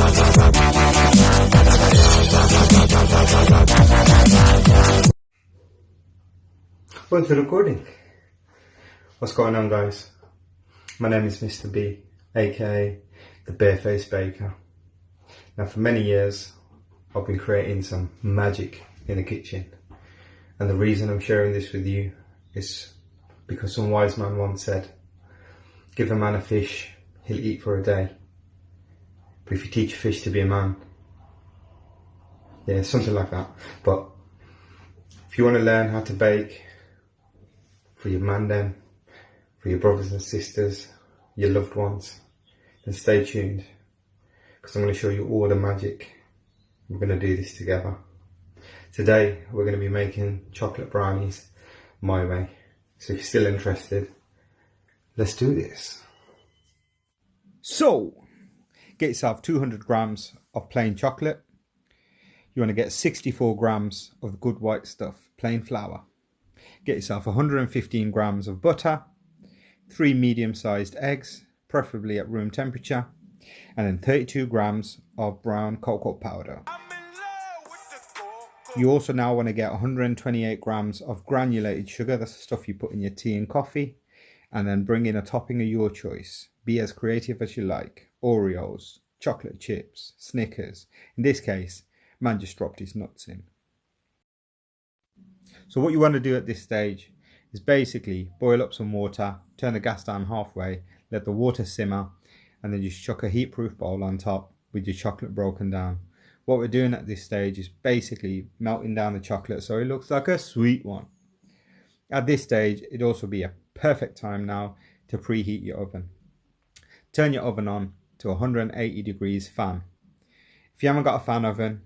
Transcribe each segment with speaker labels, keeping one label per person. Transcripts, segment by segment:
Speaker 1: Welcome to the recording. What's going on, guys? My name is Mr. B, aka the Barefaced Baker. Now, for many years I've been creating some magic in the kitchen, and the reason I'm sharing this with you is because some wise man once said, give a man a fish, he'll eat for a day, but if you teach a fish to be a man, yeah, something like that. But if you want to learn how to bake for your man then, for your brothers and sisters, your loved ones, then stay tuned, because I'm going to show you all the magic. We're going to do this together. Today we're going to be making chocolate brownies my way. So if you're still interested, let's do this. So get yourself 200 grams of plain chocolate. You want to get 64 grams of good white stuff, plain flour. Get yourself 115 grams of butter, 3 medium-sized eggs, preferably at room temperature, and then 32 grams of brown cocoa powder. You also now want to get 128 grams of granulated sugar. That's the stuff you put in your tea and coffee. And then bring in a topping of your choice. Be as creative as you like. Oreos, chocolate chips, Snickers. In this case, man just dropped his nuts in. So what you want to do at this stage is basically boil up some water, turn the gas down halfway, let the water simmer, and then just chuck a heat-proof bowl on top with your chocolate broken down. What we're doing at this stage is basically melting down the chocolate so it looks like a sweet one. At this stage, it'd also be a perfect time now to preheat your oven. Turn your oven on to 180 degrees fan. If you haven't got a fan oven,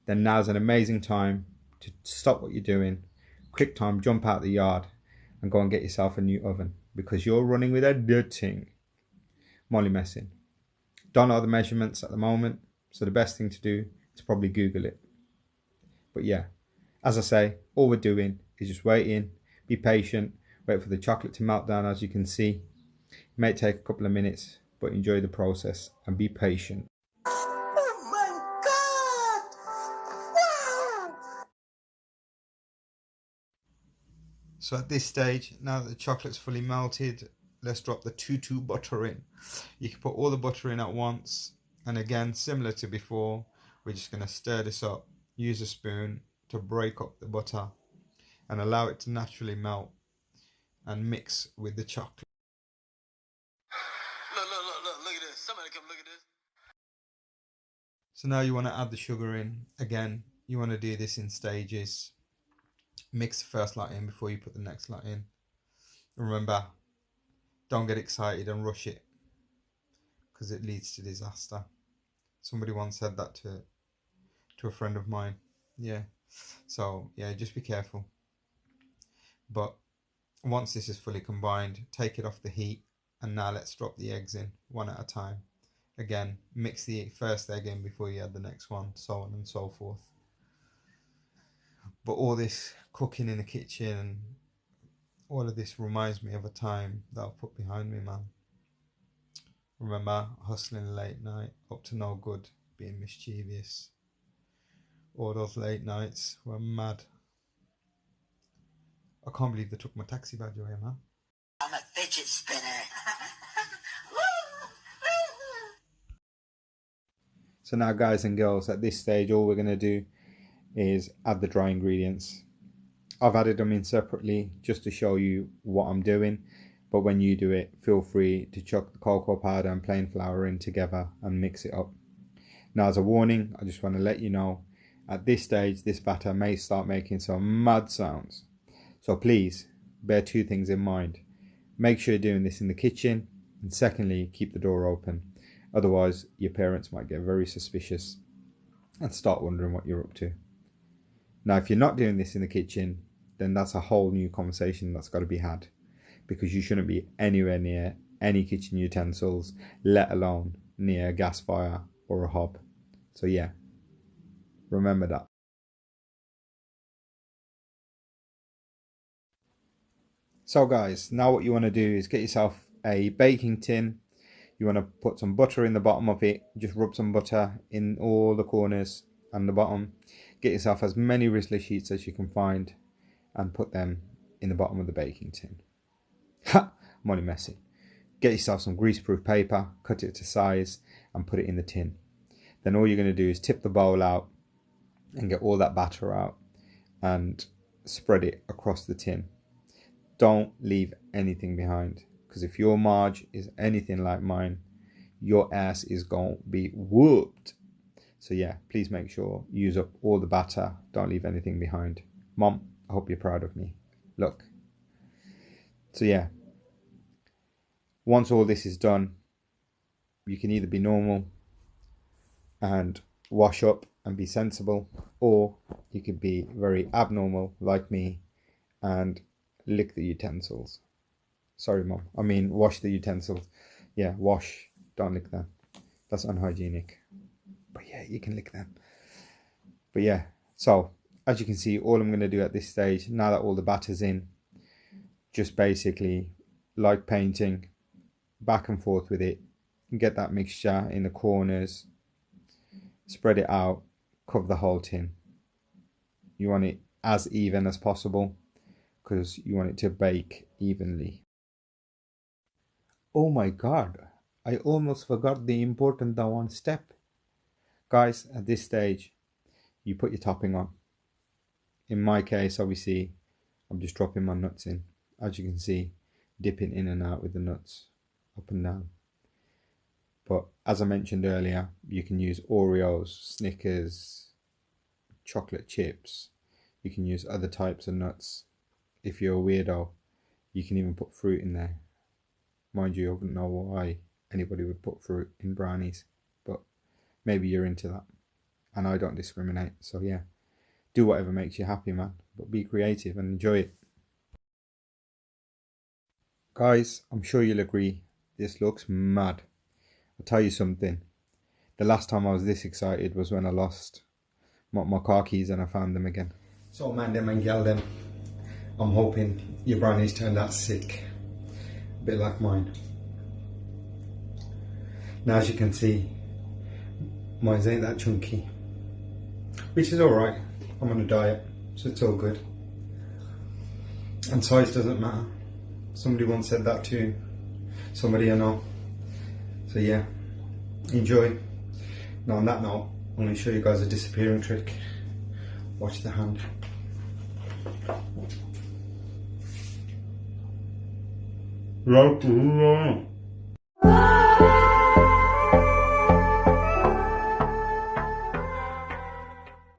Speaker 1: then now's an amazing time to stop what you're doing. Quick time, jump out the yard and go and get yourself a new oven, because you're running with a dead thing. Molly messing. Don't know the measurements at the moment, so the best thing to do is probably Google it. But yeah, as I say, all we're doing is just waiting, be patient, wait for the chocolate to melt down. As you can see, it may take a couple of minutes, but enjoy the process and be patient. So at this stage, now that the chocolate's fully melted, let's drop the 2-2 butter in. You can put all the butter in at once. And again, similar to before, we're just going to stir this up. Use a spoon to break up the butter and allow it to naturally melt and mix with the chocolate.
Speaker 2: Look at this. Somebody come look at this.
Speaker 1: So now you want to add the sugar in. Again, you want to do this in stages. Mix the first lot in before you put the next lot in. Remember, don't get excited and rush it, because it leads to disaster. Somebody once said that to a friend of mine. Yeah. So yeah, just be careful. But once this is fully combined, take it off the heat, and now let's drop the eggs in one at a time. Again, mix the first egg in before you add the next one, so on and so forth. But all this cooking in the kitchen and all of this reminds me of a time that I've put behind me, man. Remember hustling late night, up to no good, being mischievous. All those late nights were mad. I can't believe they took my taxi badge away, man.
Speaker 2: I'm a fidget spinner.
Speaker 1: So now, guys and girls, at this stage, all we're going to do is add the dry ingredients. I've added them in separately just to show you what I'm doing, but when you do it, feel free to chuck the cocoa powder and plain flour in together and mix it up. Now, as a warning, I just want to let you know, at this stage this batter may start making some mad sounds, so please bear two things in mind. Make sure you're doing this in the kitchen, and secondly, keep the door open, otherwise your parents might get very suspicious and start wondering what you're up to. Now, if you're not doing this in the kitchen, then that's a whole new conversation that's got to be had, because you shouldn't be anywhere near any kitchen utensils, let alone near a gas fire or a hob. So yeah, remember that. So guys, now what you want to do is get yourself a baking tin. You want to put some butter in the bottom of it. Just rub some butter in all the corners and the bottom. Get yourself as many Rizzler sheets as you can find and put them in the bottom of the baking tin. Ha! I'm only messing. Get yourself some greaseproof paper, cut it to size and put it in the tin. Then all you're going to do is tip the bowl out and get all that batter out and spread it across the tin. Don't leave anything behind, because if your Marge is anything like mine, your ass is going to be whooped. So yeah, please make sure you use up all the batter. Don't leave anything behind. Mom, I hope you're proud of me. Look. So yeah, once all this is done, you can either be normal and wash up and be sensible, or you could be very abnormal like me and lick the utensils. Sorry, Mom. I mean, wash the utensils. Yeah, wash. Don't lick them. That's unhygienic. But yeah, you can lick them. But yeah, so as you can see, all I'm going to do at this stage, now that all the batter's in, just basically, like painting, back and forth with it, and get that mixture in the corners, spread it out, cover the whole tin. You want it as even as possible because you want it to bake evenly. Oh my god, I almost forgot the important one step. Guys, at this stage, you put your topping on. In my case, obviously, I'm just dropping my nuts in. As you can see, dipping in and out with the nuts, up and down. But as I mentioned earlier, you can use Oreos, Snickers, chocolate chips. You can use other types of nuts. If you're a weirdo, you can even put fruit in there. Mind you, I wouldn't know why anybody would put fruit in brownies, but maybe you're into that. And I don't discriminate, so yeah. Do whatever makes you happy, man. But be creative and enjoy it. Guys, I'm sure you'll agree, this looks mad. I'll tell you something. The last time I was this excited was when I lost my car keys and I found them again. So man them and gal them, I'm hoping your brownies turned out sick. A bit like mine. Now as you can see, mine ain't that chunky. Which is alright. I'm on a diet, so it's all good. And size doesn't matter. Somebody once said that too. Somebody I know. So yeah, enjoy. Now on that note, I'm going to show you guys a disappearing trick. Watch the hand. Right.